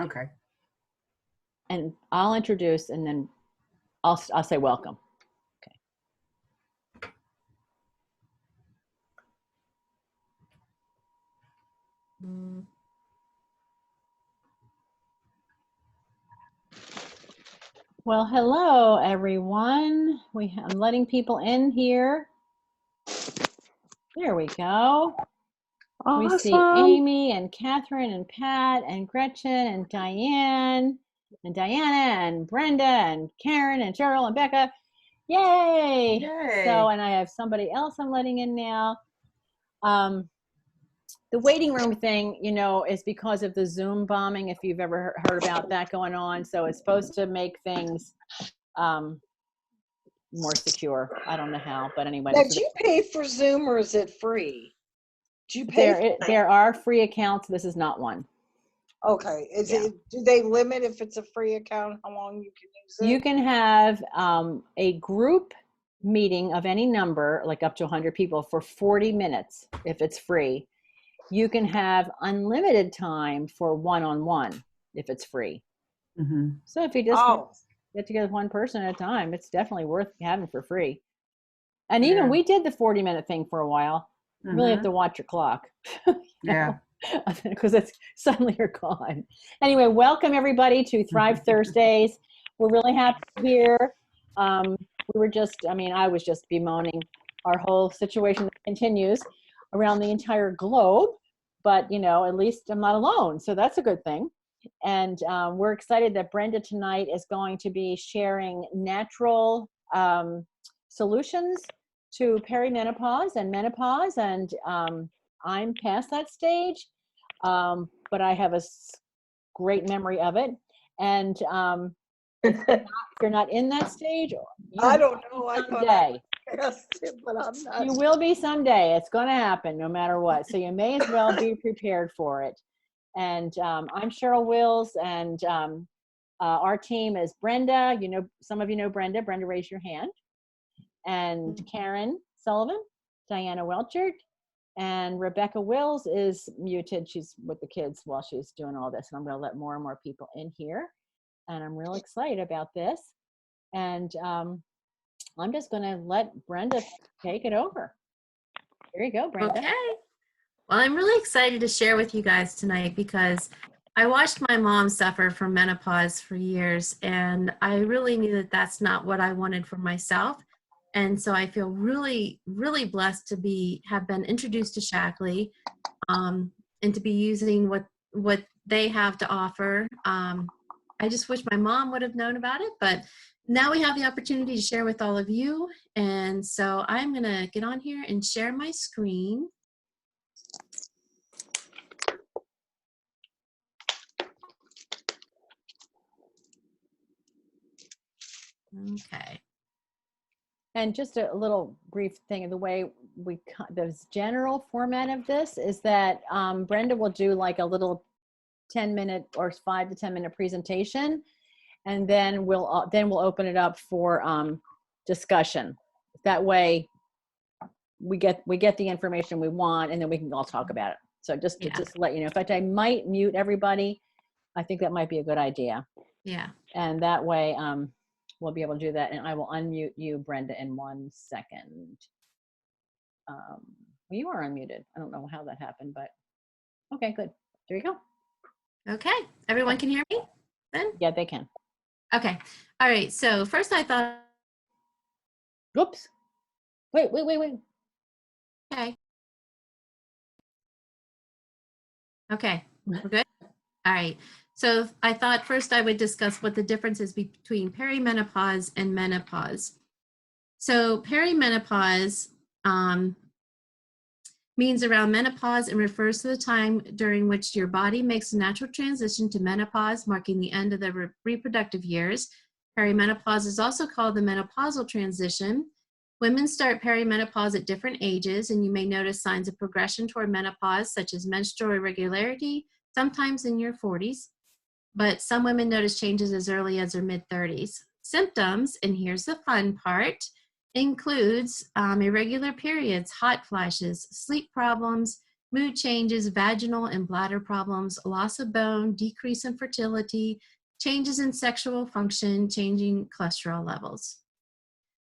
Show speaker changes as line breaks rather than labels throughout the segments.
Okay.
And I'll introduce, and then I'll say welcome. Okay. Well, hello everyone. I'm letting people in here. There we go.
Awesome.
We see Amy and Catherine and Pat and Gretchen and Diane and Diana and Brenda and Karen and Cheryl and Becca. Yay!
Yay.
So, and I have somebody else I'm letting in now. The waiting room thing, you know, is because of the Zoom bombing, if you've ever heard about that going on. So it's supposed to make things more secure. I don't know how, but anyway.
Now, do you pay for Zoom or is it free? Do you pay?
There are free accounts. This is not one.
Okay. Do they limit if it's a free account how long you can use it?
You can have a group meeting of any number, like up to 100 people, for 40 minutes if it's free. You can have unlimited time for one-on-one if it's free.
Mm-hmm.
So if you just get together with one person at a time, it's definitely worth having for free. And even we did the 40-minute thing for a while. You really have to watch your clock.
Yeah.
Because it's suddenly you're gone. Anyway, welcome everybody to Thrive Thursdays. We're really happy to be here. We were just, I was just bemoaning our whole situation that continues around the entire globe, but you know, at least I'm not alone. So that's a good thing. And we're excited that Brenda tonight is going to be sharing natural solutions to perimenopause and menopause. And I'm past that stage, but I have a great memory of it. And if you're not in that stage,
I don't know.
Someday.
But I'm not.
You will be someday. It's going to happen no matter what. So you may as well be prepared for it. And I'm Cheryl Wills, and our team is Brenda. You know, some of you know Brenda. Brenda, raise your hand. And Karen Sullivan, Diana Welchert, and Rebecca Wills is muted. She's with the kids while she's doing all this. And I'm going to let more and more people in here. And I'm real excited about this. And I'm just going to let Brenda take it over. Here you go, Brenda.
Okay. Well, I'm really excited to share with you guys tonight because I watched my mom suffer from menopause for years, and I really knew that that's not what I wanted for myself. And so I feel really, really blessed to have been introduced to Shaklee, and to be using what they have to offer. I just wish my mom would have known about it, but now we have the opportunity to share with all of you. And so I'm going to get on here and share my screen. Okay.
And just a little brief thing of the way the general format of this is that Brenda will do like a little 10-minute or 5 to 10 minute presentation, and then we'll open it up for discussion. That way we get the information we want, and then we can all talk about it. So just to let you know. In fact, I might mute everybody. I think that might be a good idea.
Yeah.
And that way we'll be able to do that. And I will unmute you, Brenda, in 1 second. You are unmuted. I don't know how that happened, but okay, good. There you go.
Okay. Everyone can hear me then?
Yeah, they can.
Okay. All right. So first I thought.
Whoops. Wait.
Okay. Okay. We're good? All right. So I thought first I would discuss what the difference is between perimenopause and menopause. So perimenopause means around menopause and refers to the time during which your body makes a natural transition to menopause, marking the end of the reproductive years. Perimenopause is also called the menopausal transition. Women start perimenopause at different ages, and you may notice signs of progression toward menopause, such as menstrual irregularity, sometimes in your 40s. But some women notice changes as early as their mid-30s. Symptoms, and here's the fun part, includes irregular periods, hot flashes, sleep problems, mood changes, vaginal and bladder problems, loss of bone, decrease in fertility, changes in sexual function, changing cholesterol levels.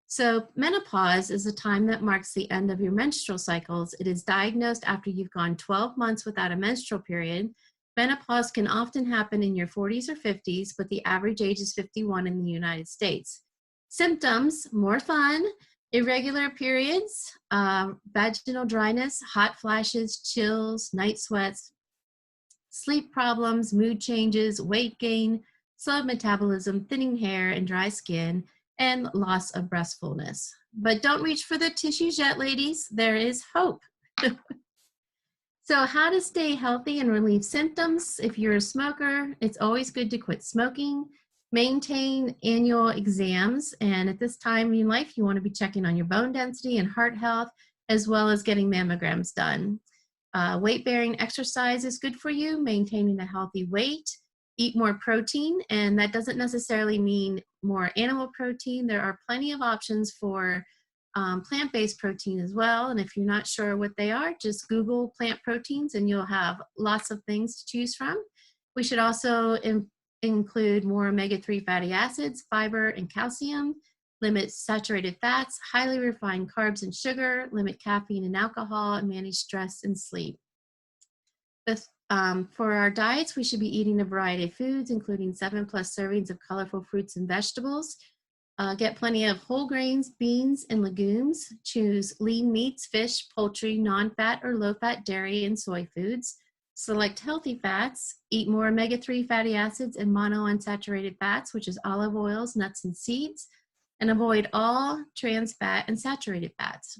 So menopause is a time that marks the end of your menstrual cycles. It is diagnosed after you've gone 12 months without a menstrual period. Menopause can often happen in your 40s or 50s, but the average age is 51 in the United States. Symptoms, more fun, irregular periods, vaginal dryness, hot flashes, chills, night sweats, sleep problems, mood changes, weight gain, slow metabolism, thinning hair and dry skin, and loss of breastfulness. But don't reach for the tissues yet, ladies. There is hope. So how to stay healthy and relieve symptoms. If you're a smoker, it's always good to quit smoking. Maintain annual exams. And at this time in life, you want to be checking on your bone density and heart health, as well as getting mammograms done. Weight-bearing exercise is good for you, maintaining a healthy weight. Eat more protein, and that doesn't necessarily mean more animal protein. There are plenty of options for plant-based protein as well, and if you're not sure what they are, just Google plant proteins and you'll have lots of things to choose from. We should also include more omega-3 fatty acids, fiber, and calcium, limit saturated fats, highly refined carbs and sugar, limit caffeine and alcohol, and manage stress and sleep. For our diets, we should be eating a variety of foods, including 7+ servings of colorful fruits and vegetables. Get plenty of whole grains, beans, and legumes. Choose lean meats, fish, poultry, non-fat or low-fat dairy and soy foods. Select healthy fats. Eat more omega-3 fatty acids and monounsaturated fats, which is olive oils, nuts, and seeds. And avoid all trans fat and saturated fats.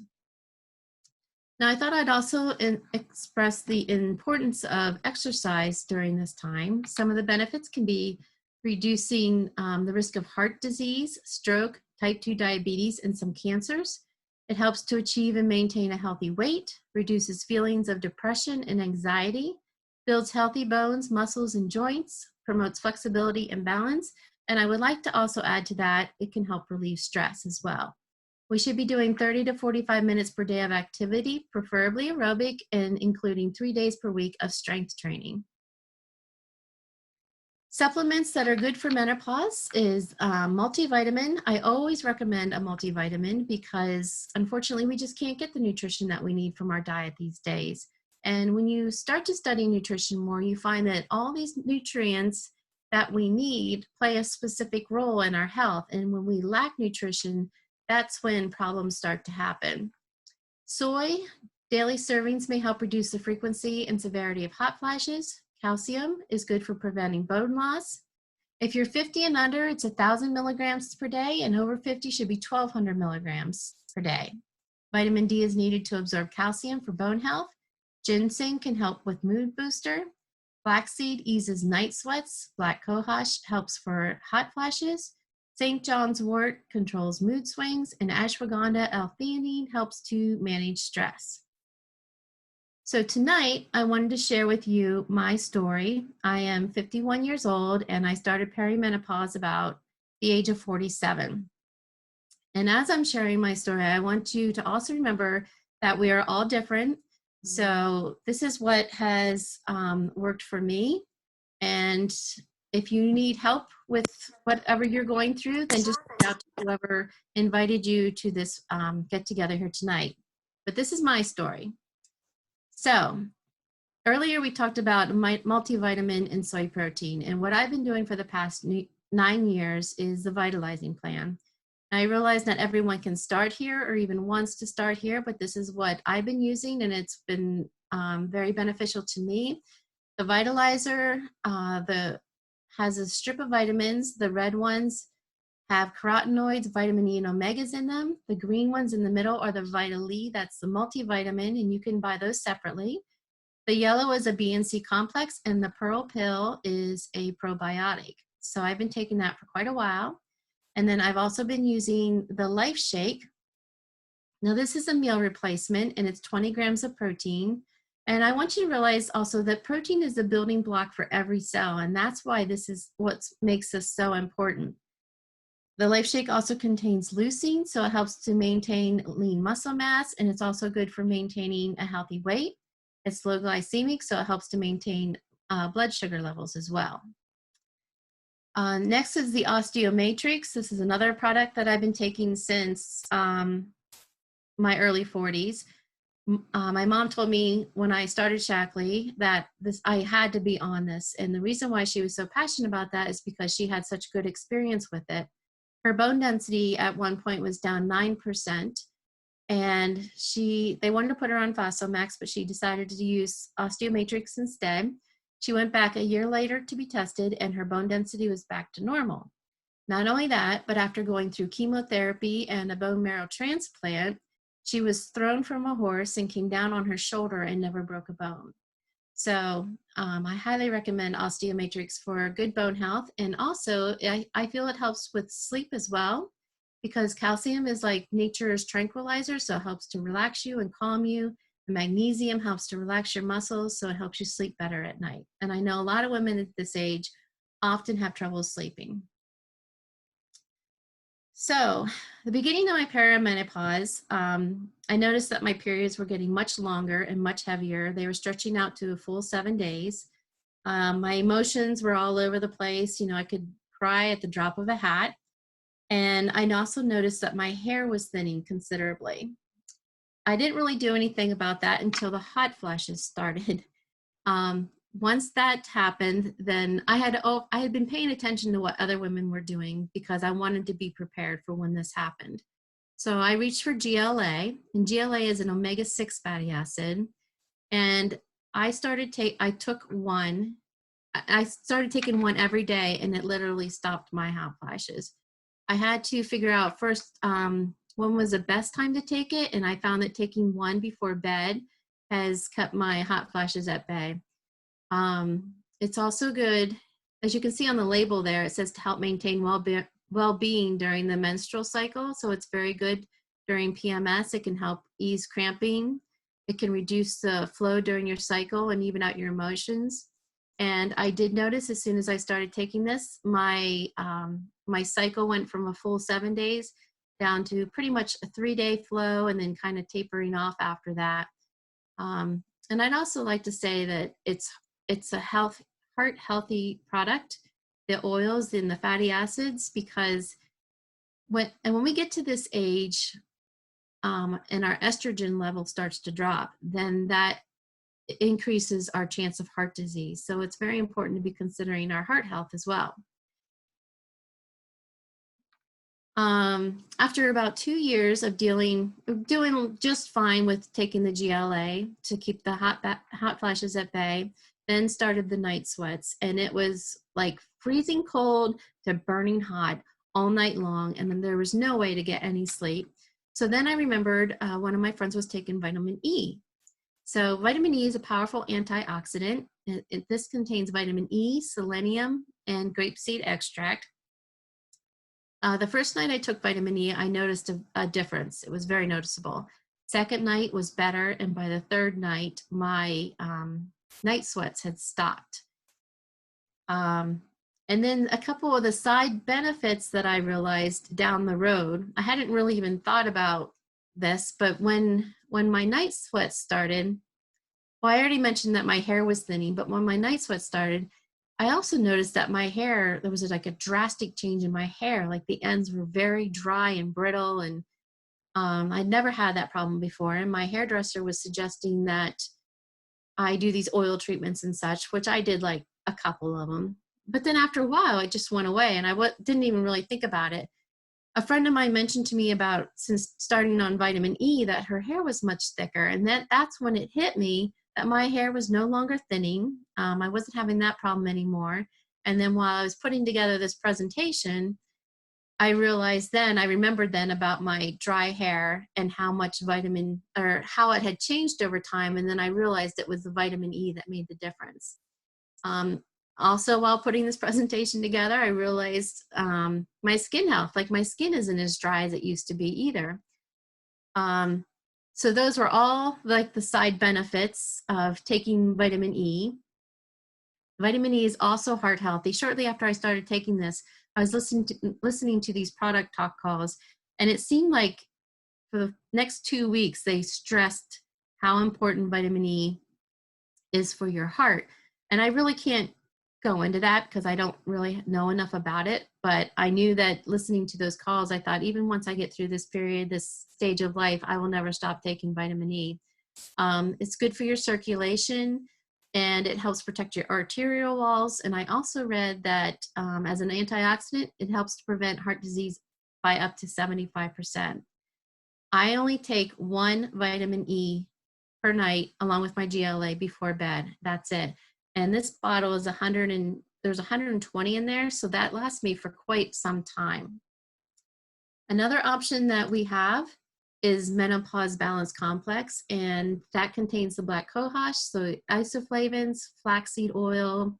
Now, I thought I'd also express the importance of exercise during this time. Some of the benefits can be reducing the risk of heart disease, stroke, type 2 diabetes, and some cancers. It helps to achieve and maintain a healthy weight, reduces feelings of depression and anxiety, builds healthy bones, muscles, and joints, promotes flexibility and balance. And I would like to also add to that, it can help relieve stress as well. We should be doing 30 to 45 minutes per day of activity, preferably aerobic, and including 3 days per week of strength training. Supplements that are good for menopause is multivitamin. I always recommend a multivitamin because unfortunately we just can't get the nutrition that we need from our diet these days. And when you start to study nutrition more, you find that all these nutrients that we need play a specific role in our health. And when we lack nutrition, that's when problems start to happen. Soy, daily servings may help reduce the frequency and severity of hot flashes. Calcium is good for preventing bone loss. If you're 50 and under, it's 1,000 milligrams per day, and over 50 should be 1,200 milligrams per day. Vitamin D is needed to absorb calcium for bone health. Ginseng can help with mood booster. Flaxseed eases night sweats. Black cohosh helps for hot flashes. St. John's wort controls mood swings, and ashwagandha L-theanine helps to manage stress. So tonight, I wanted to share with you my story. I am 51 years old, and I started perimenopause about the age of 47. And as I'm sharing my story, I want you to also remember that we are all different. So this is what has worked for me. And if you need help with whatever you're going through, then just reach out to whoever invited you to this get together here tonight. But this is my story. So earlier we talked about multivitamin and soy protein. And what I've been doing for the past 9 years is the vitalizing plan. I realize not everyone can start here or even wants to start here, but this is what I've been using, and it's been very beneficial to me. The vitalizer has a strip of vitamins. The red ones have carotenoids, vitamin E, and omegas in them. The green ones in the middle are the Vita-E. That's the multivitamin, and you can buy those separately. The yellow is a B&C complex, and the pearl pill is a probiotic. So I've been taking that for quite a while. And then I've also been using the Life Shake. Now this is a meal replacement, and it's 20 grams of protein. And I want you to realize also that protein is the building block for every cell, and that's why this is what makes this so important. The Life Shake also contains leucine, so it helps to maintain lean muscle mass, and it's also good for maintaining a healthy weight. It's low glycemic, so it helps to maintain blood sugar levels as well. Next is the Osteomatrix. This is another product that I've been taking since my early 40s. My mom told me when I started Shaklee that I had to be on this. And the reason why she was so passionate about that is because she had such good experience with it. Her bone density at one point was down 9%. And they wanted to put her on Fosamax, but she decided to use Osteomatrix instead. She went back a year later to be tested, and her bone density was back to normal. Not only that, but after going through chemotherapy and a bone marrow transplant, she was thrown from a horse and came down on her shoulder and never broke a bone. So I highly recommend Osteomatrix for good bone health. And also, I feel it helps with sleep as well, because calcium is like nature's tranquilizer, so it helps to relax you and calm you. The magnesium helps to relax your muscles, so it helps you sleep better at night. And I know a lot of women at this age often have trouble sleeping. So the beginning of my perimenopause, I noticed that my periods were getting much longer and much heavier. They were stretching out to a full 7 days. My emotions were all over the place. You know, I could cry at the drop of a hat. And I also noticed that my hair was thinning considerably. I didn't really do anything about that until the hot flashes started. Once that happened, then I had been paying attention to what other women were doing because I wanted to be prepared for when this happened. So I reached for GLA, and GLA is an omega-6 fatty acid. And I started taking one every day, and it literally stopped my hot flashes. I had to figure out first when was the best time to take it, and I found that taking one before bed has kept my hot flashes at bay. It's also good, as you can see on the label there, it says to help maintain well-being during the menstrual cycle. So it's very good during PMS. It can help ease cramping. It can reduce the flow during your cycle and even out your emotions. And I did notice as soon as I started taking this, my cycle went from a full 7 days down to pretty much a 3-day flow and then kind of tapering off after that. And I'd also like to say that it's a heart healthy product, the oils and the fatty acids, because when we get to this age and our estrogen level starts to drop, then that increases our chance of heart disease. So it's very important to be considering our heart health as well. After about 2 years of doing just fine with taking the GLA to keep the hot flashes at bay, then started the night sweats, and it was like freezing cold to burning hot all night long, and then there was no way to get any sleep. So then I remembered one of my friends was taking vitamin E. So vitamin E is a powerful antioxidant. This contains vitamin E, selenium, and grapeseed extract. The first night I took vitamin E, I noticed a difference. It was very noticeable. Second night was better, and by the third night, my night sweats had stopped. And then a couple of the side benefits that I realized down the road, I hadn't really even thought about this, but when my night sweats started, well, I already mentioned that my hair was thinning, but when my night sweats started, I also noticed that my hair, there was like a drastic change in my hair. Like the ends were very dry and brittle, and I'd never had that problem before. And my hairdresser was suggesting that I do these oil treatments and such, which I did like a couple of them. But then after a while, it just went away, and I didn't even really think about it. A friend of mine mentioned to me about, since starting on vitamin E, that her hair was much thicker. And that's when it hit me that my hair was no longer thinning. I wasn't having that problem anymore. And then while I was putting together this presentation, I remembered then about my dry hair and how much how it had changed over time. And then I realized it was the vitamin E that made the difference. Also, while putting this presentation together, I realized my skin health, like my skin isn't as dry as it used to be either. So those were all like the side benefits of taking vitamin E. Vitamin E is also heart healthy. Shortly after I started taking this, I was listening to these product talk calls, and it seemed like for the next 2 weeks, they stressed how important vitamin E is for your heart. And I really can't go into that because I don't really know enough about it. But I knew that listening to those calls, I thought even once I get through this period, this stage of life, I will never stop taking vitamin E. It's good for your circulation and it helps protect your arterial walls. And I also read that as an antioxidant, it helps to prevent heart disease by up to 75%. I only take 1 vitamin E per night along with my GLA before bed. That's it. And this bottle is there's 120 in there, so that lasts me for quite some time. Another option that we have is Menopause Balance Complex, and that contains the black cohosh, so isoflavones, flaxseed oil,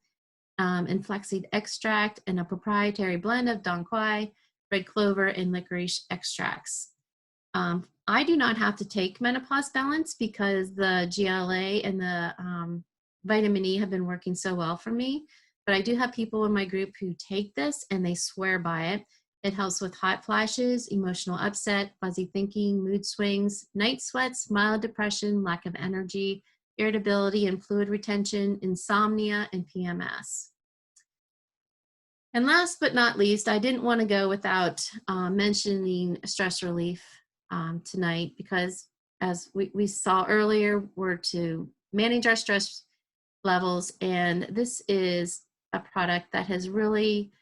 and flaxseed extract, and a proprietary blend of dong quai, red clover, and licorice extracts. I do not have to take Menopause Balance because the GLA and the vitamin E have been working so well for me. But I do have people in my group who take this and they swear by it. It helps with hot flashes, emotional upset, fuzzy thinking, mood swings, night sweats, mild depression, lack of energy, irritability and fluid retention, insomnia, and PMS. And last but not least, I didn't want to go without mentioning stress relief tonight, because as we saw earlier, we're to manage our stress levels, and this is a product that has really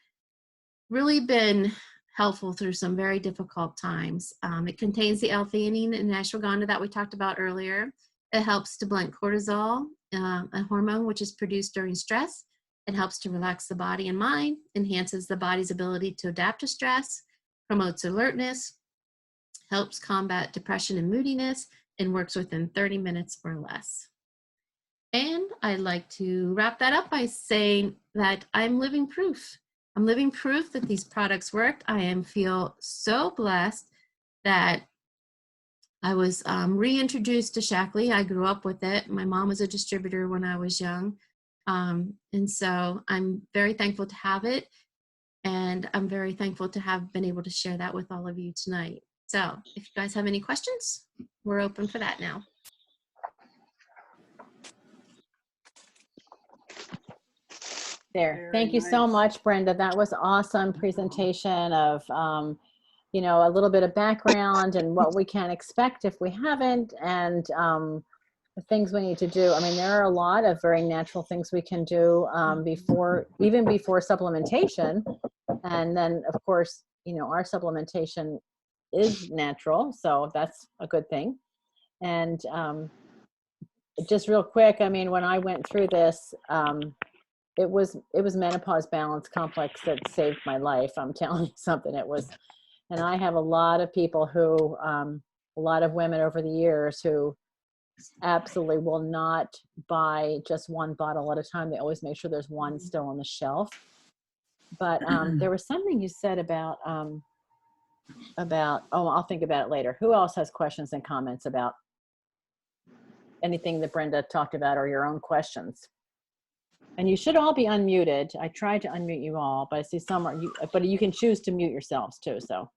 been helpful through some very difficult times. It contains the L-theanine and ashwagandha that we talked about earlier. It helps to blunt cortisol, a hormone which is produced during stress. It helps to relax the body and mind, enhances the body's ability to adapt to stress, promotes alertness, helps combat depression and moodiness, and works within 30 minutes or less. And I'd like to wrap that up by saying that I'm living proof. I'm living proof that these products worked. I feel so blessed that I was reintroduced to Shaklee. I grew up with it. My mom was a distributor when I was young. And so I'm very thankful to have it. And I'm very thankful to have been able to share that with all of you tonight. So if you guys have any questions, we're open for that now.
There. Thank you so much, Brenda. That was awesome presentation of, you know, a little bit of background and what we can expect if we haven't, and the things we need to do. I mean, there are a lot of very natural things we can do even before supplementation. And then, of course, you know, our supplementation is natural, so that's a good thing. And just real quick, I mean, when I went through this, it was Menopause Balance Complex that saved my life. I'm telling you something. It was, and I have a lot of people who, a lot of women over the years who absolutely will not buy just one bottle at a time. They always make sure there's one still on the shelf. But there was something you said about, oh, I'll think about it later. Who else has questions and comments about anything that Brenda talked about or your own questions? And you should all be unmuted. I tried to unmute you all, but I see some are you, but you can choose to mute yourselves too. So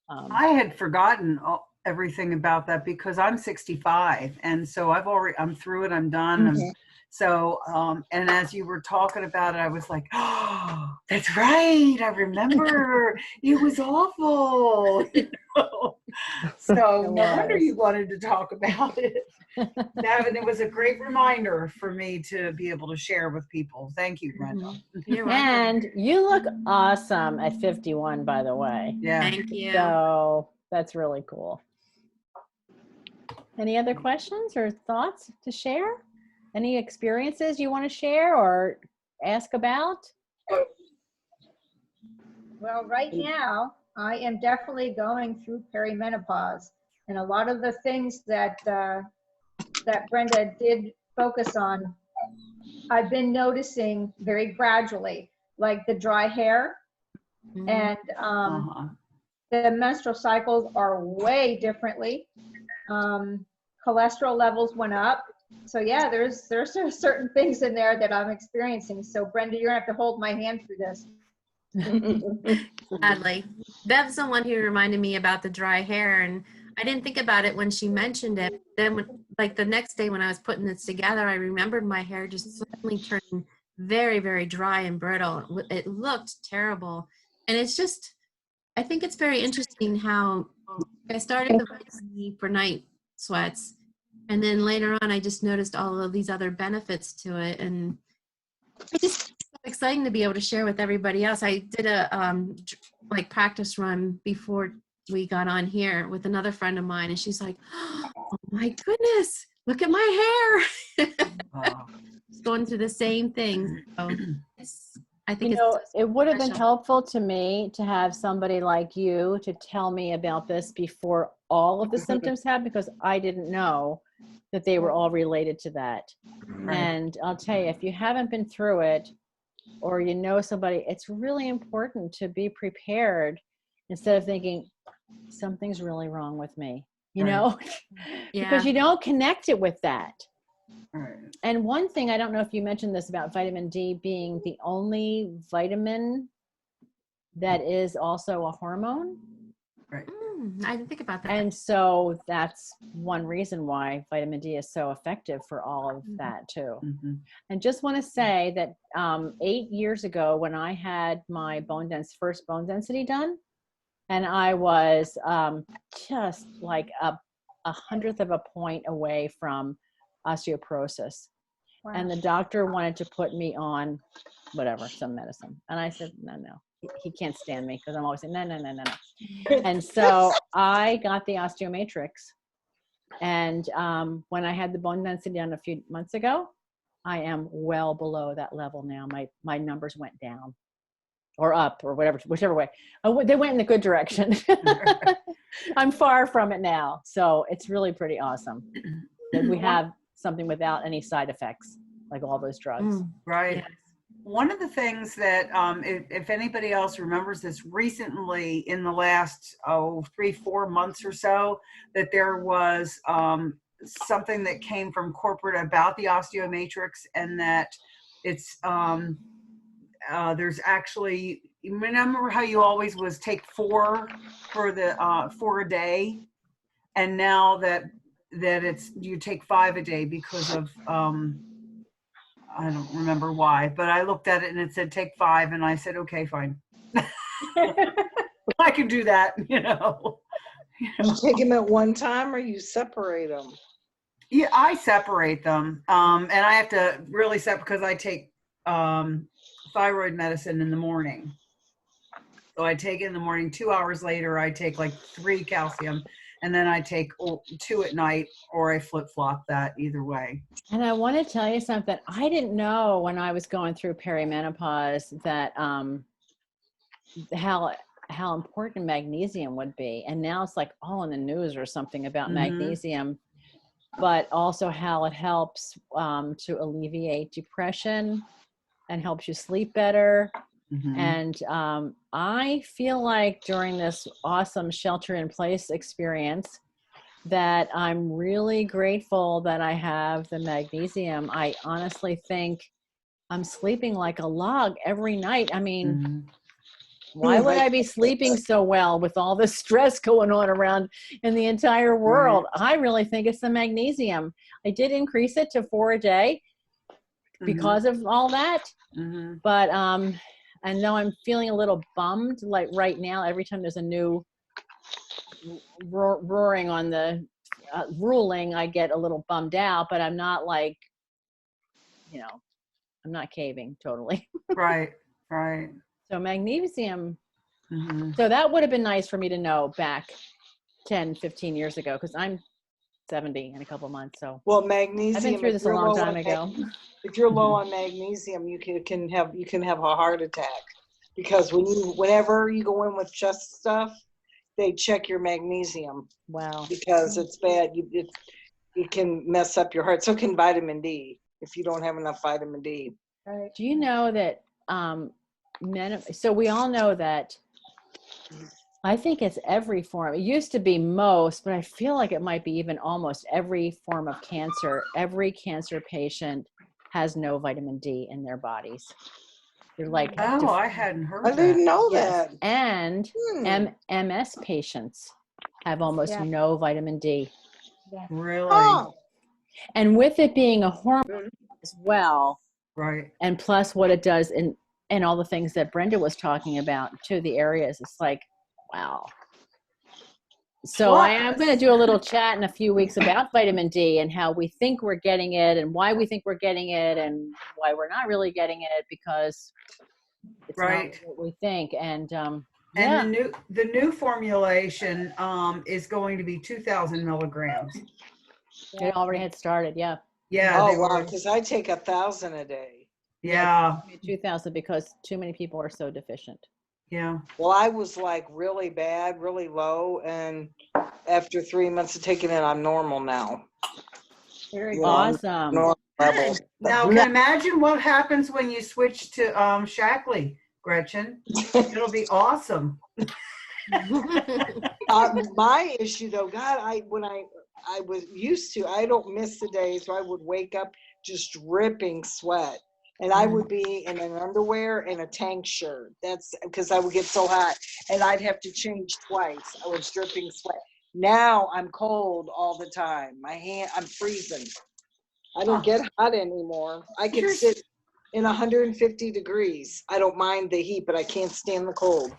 I had forgotten everything about that because I'm 65, and so I'm through it. I'm done.
Mm-hmm.
So and as you were talking about it, I was like, oh, that's right. I remember. It was awful. You know? So no wonder you wanted to talk about it. It was a great reminder for me to be able to share with people. Thank you, Brenda.
And you look awesome at 51, by the way.
Yeah.
Thank you.
So that's really cool. Any other questions or thoughts to share? Any experiences you want to share or ask about?
Well, right now, I am definitely going through perimenopause. And a lot of the things that that Brenda did focus on, I've been noticing very gradually, like the dry hair, and the menstrual cycles are way differently. Cholesterol levels went up. So yeah, there's certain things in there that I'm experiencing. So Brenda, you're gonna have to hold my hand through this.
Gladly. Bev's the one who reminded me about the dry hair, and I didn't think about it when she mentioned it. Then, like the next day when I was putting this together, I remembered my hair just suddenly turning very, very dry and brittle. It looked terrible. And it's just, I think it's very interesting how I started the vitamin E for night sweats. And then later on, I just noticed all of these other benefits to it. And it's just so exciting to be able to share with everybody else. I did a like practice run before we got on here with another friend of mine, and she's like, "Oh my goodness, look at my hair!"
Wow.
It's going through the same thing. So I think
You know,
it's
it would have been
special.
helpful to me to have somebody like you to tell me about this before all of the symptoms happened, because I didn't know that they were all related to that.
Right.
And I'll tell you, if you haven't been through it, or you know somebody, it's really important to be prepared instead of thinking something's really wrong with me, you
Right.
know, because
Yeah.
you don't connect it with that.
Right.
And one thing, I don't know if you mentioned this about vitamin D being the only vitamin that is also a hormone.
Right.
I didn't think about that.
And so that's one reason why vitamin D is so effective for all of that too.
Mm-hmm.
And just want to say that 8 years ago, when I had my first bone density done, and I was just like a 100th of a point away from osteoporosis.
Wow.
And the doctor wanted to put me on whatever, some medicine. And I said, no. He can't stand me because I'm always saying, no. And so I got the osteomatrix. And when I had the bone density done a few months ago, I am well below that level now. My numbers went down or up or whatever, whichever way. They went in the good direction. I'm far from it now. So it's really pretty awesome that we have something without any side effects, like all those drugs.
Right.
Yes.
One of the things that, if anybody else remembers this, recently in the last 3-4 months or so, that there was something that came from corporate about the osteomatrix, and that it's there's actually, you remember how you always was take 4 for the 4 a day, and now that it's you take 5 a day because of I don't remember why, but I looked at it and it said take 5, and I said, okay, fine. I can do that, you know.
You take them at one time or you separate them?
Yeah, I separate them. And I have to really separate because I take thyroid medicine in the morning. So I take it in the morning. 2 hours later, I take like 3 calcium, and then I take 2 at night, or I flip-flop that either way.
And I want to tell you something. I didn't know when I was going through perimenopause that how important magnesium would be. And now it's like all in the news or something about magnesium, but also how it helps to alleviate depression and helps you sleep better. And I feel like during this awesome shelter-in-place experience that I'm really grateful that I have the magnesium. I honestly think I'm sleeping like a log every night. I mean, why would I be sleeping so well with all this stress going on around in the entire world? I really think it's the magnesium. I did increase it to 4 a day because of all that. But I know I'm feeling a little bummed, like right now, every time there's a new roaring on the ruling, I get a little bummed out, but I'm not like, you know, I'm not caving totally.
Right.
So magnesium, so that would have been nice for me to know back 10, 15 years ago, because I'm 70 in a couple months. So
well, magnesium,
I've been through this a long time ago.
If you're low on magnesium, you can have a heart attack, because whenever you go in with chest stuff, they check your magnesium.
Wow.
Because it's bad. It can mess up your heart. So can vitamin D if you don't have enough vitamin D.
Right.
Do you know that so we all know that, I think it's every form. It used to be most, but I feel like it might be even almost every form of cancer. Every cancer patient has no vitamin D in their bodies. They're like,
I hadn't heard
I
that.
didn't know
yes.
that.
And MS patients have almost
Yeah.
no vitamin D.
Really?
Oh,
And with it being a hormone as well,
Right.
and plus what it does and all the things that Brenda was talking about too, the areas, it's like, wow. So I am going to do a little chat in a few weeks about vitamin D and how we think we're getting it and why we think we're getting it and why we're not really getting it because it's
Right.
not what we think. And
And
yeah,
the new formulation is going to be 2,000 milligrams.
it already had started. Yeah.
Yeah.
oh
They've
wow,
already,
because I take 1,000 a day.
yeah.
2,000 because too many people are so deficient.
Yeah.
Well, I was like really bad, really low, and after 3 months of taking it, I'm normal now.
Very
You
good.
know, I'm
Awesome.
normal levels.
Now, can imagine what happens when you switch to Shackley, Gretchen. It'll be awesome.
My issue though, God, when I was used to, I don't miss the days where I would wake up just dripping sweat. And I would be in an underwear and a tank shirt. That's because I would get so hot and I'd have to change twice. I was dripping sweat. Now I'm cold all the time. I'm freezing. I don't get hot anymore. I can
You're-
sit in 150 degrees. I don't mind the heat, but I can't stand the cold.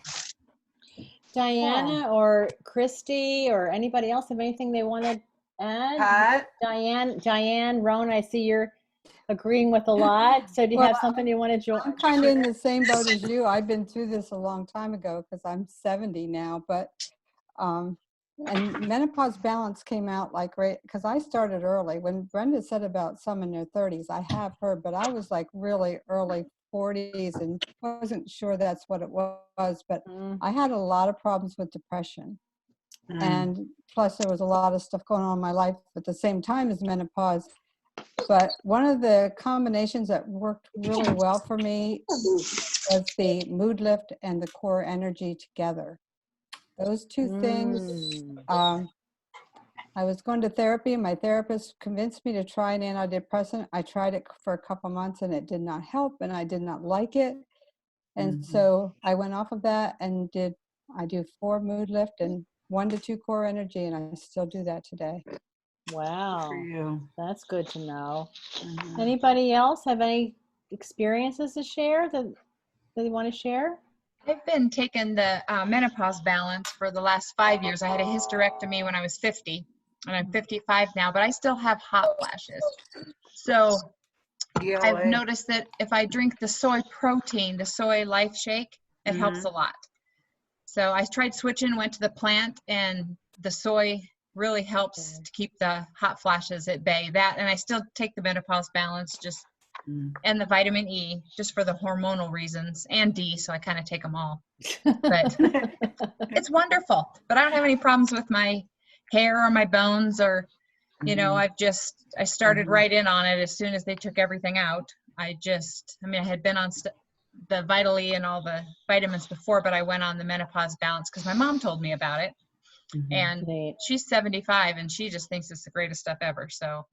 Diana or Christy or anybody else have anything they want to add?
Pat?
Diane, Roan, I see you're agreeing with a lot. So do you
Well,
have something you want to join?
I'm kind of in the same boat as you. I've been through this a long time ago because I'm 70 now, but and menopause balance came out like right because I started early. When Brenda said about some in their 30s, I have heard, but I was like really early 40s and wasn't sure that's what it was. But I had a lot of problems with depression. And plus there was a lot of stuff going on in my life at the same time as menopause. But one of the combinations that worked really well for me was the mood lift and the core energy together. Those two things. I was going to therapy and my therapist convinced me to try an antidepressant. I tried it for a couple months and it did not help and I did not like it. And so I went off of that and I do 4 mood lift and 1 to 2 core energy, and I still do that today.
Wow,
For you.
that's good to know. Anybody else have any experiences to share that they want to share?
I've been taking the menopause balance for the last 5 years. I had a hysterectomy when I was 50, and I'm 55 now, but I still have hot flashes. So I've noticed that if I drink the soy protein, the soy life shake, it helps a lot. So I tried switching, went to the plant, and the soy really helps to keep the hot flashes at bay. That, and I still take the menopause balance and the vitamin E just for the hormonal reasons, and D, so I kind of take them all. But it's wonderful. But I don't have any problems with my hair or my bones or, you know, I started right in on it as soon as they took everything out. I had been on the Vita-E and all the vitamins before, but I went on the menopause balance because my mom told me about it. And she's 75 and she just thinks it's the greatest stuff ever. So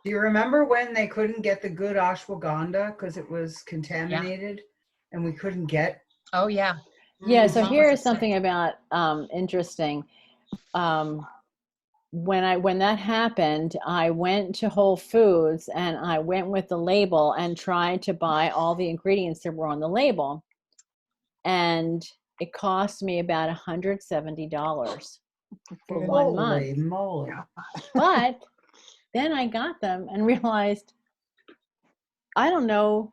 do you remember when they couldn't get the good ashwagandha because it was contaminated and we couldn't get?
Oh yeah.
Yeah. So here is something about interesting. When that happened, I went to Whole Foods and I went with the label and tried to buy all the ingredients that were on the label. And it cost me about $170 for 1 month.
Holy moly.
But then I got them and realized, I don't know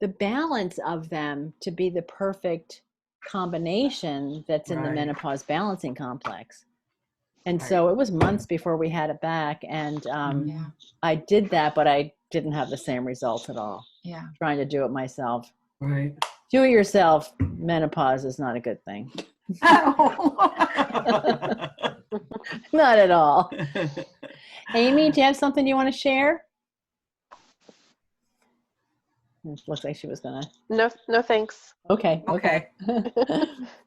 the balance of them to be the perfect combination that's in the menopause balancing complex. And so it was months before we had it back. And I did that, but I didn't have the same results at all.
Yeah.
Trying to do it myself.
Right.
Do it yourself. Menopause is not a good thing. Not at all. Amy, do you have something you want to share? It looks like she was gonna.
No thanks.
Okay.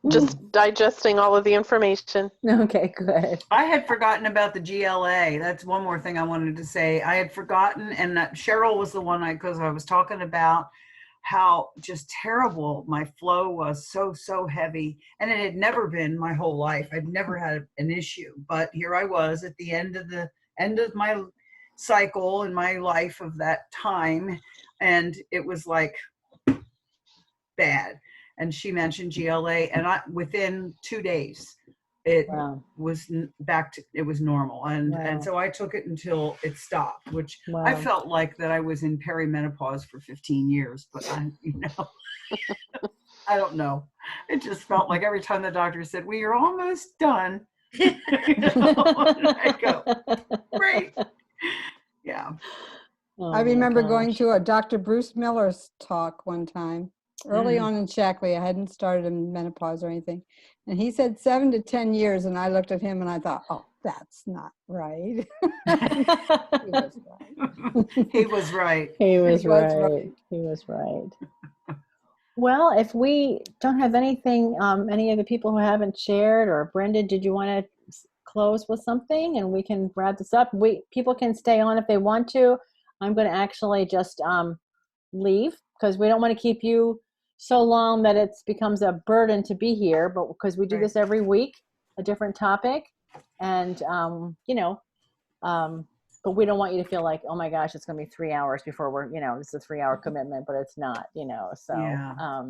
Just digesting all of the information.
Okay, good.
I had forgotten about the GLA. That's one more thing I wanted to say. I had forgotten, and Cheryl was the one because I was talking about how just terrible my flow was, so heavy. And it had never been my whole life. I'd never had an issue, but here I was at the end of my cycle in my life of that time, and it was like bad. And she mentioned GLA, and within 2 days it
Wow.
was back to, it was normal. And
Wow.
so I took it until it stopped, which
Wow.
I felt like that I was in perimenopause for 15 years, but I don't know. It just felt like every time the doctor said, "We are almost done." I go, great. Yeah.
Oh
I
my
remember going
gosh.
to a Dr. Bruce Miller's talk one time, early on in Shackley. I hadn't started in menopause or anything. And he said 7 to 10 years. And I looked at him and I thought, oh, that's not right. He was right.
He was right.
He was
He was
right.
right.
He was right. Well, if we don't have anything, any of the people who haven't shared, or Brenda, did you want to close with something and we can wrap this up? People can stay on if they want to. I'm going to actually just leave because we don't want to keep you so long that it becomes a burden to be here, but because we do this every week, a different topic, and but we don't want you to feel like, oh my gosh, it's going to be 3 hours before we're, it's a 3-hour commitment, but it's not, so yeah.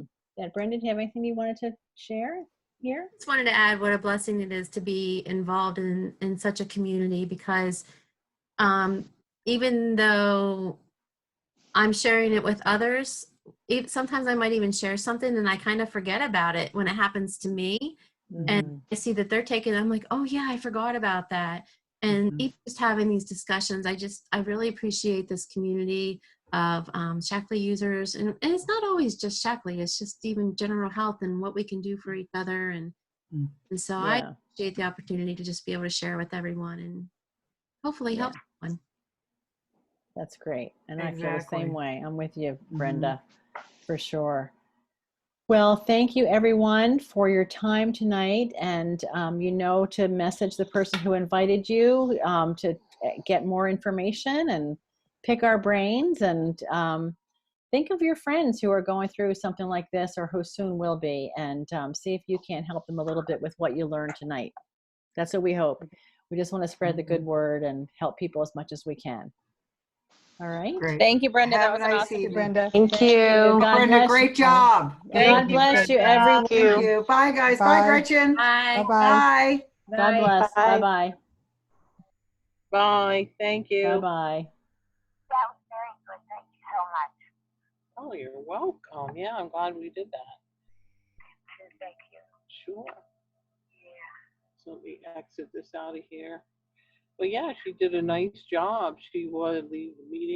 Brenda, do you have anything you wanted to share here?
I just wanted to add what a blessing it is to be involved in such a community, because even though I'm sharing it with others, sometimes I might even share something and I kind of forget about it when it happens to me.
Mm-hmm.
And I see that they're taking it, I'm like, oh yeah, I forgot about that. And even just having these discussions, I really appreciate this community of Shackley users. And it's not always just Shackley, it's just even general health and what we can do for each other. And so I appreciate the opportunity to just be able to share with everyone and hopefully help someone.
That's great. And I feel the same way. I'm with you, Brenda, for sure. Well, thank you everyone for your time tonight. And to message the person who invited you to get more information and pick our brains, and think of your friends who are going through something like this or who soon will be, and see if you can't help them a little bit with what you learned tonight. That's what we hope. We just want to spread the good word and help people as much as we can. All right.
Great.
Thank you, Brenda.
Have
That was
a
an
nice
awesome
evening.
Brenda.
Thank you.
God
Brenda,
bless
great
you.
job.
God bless you, everyone.
Thank you. Bye, guys. Bye,
Bye.
Gretchen.
Bye.
Bye-bye.
Bye.
God bless.
Bye.
Bye-bye.
Bye. Thank you.
Bye-bye.
That was very good. Thank you so much.
Oh, you're welcome. Yeah, I'm glad we did that.
Thank you.
Sure.
Yeah.
So let me exit this out of here. But yeah, she did a nice job. She was the meeting.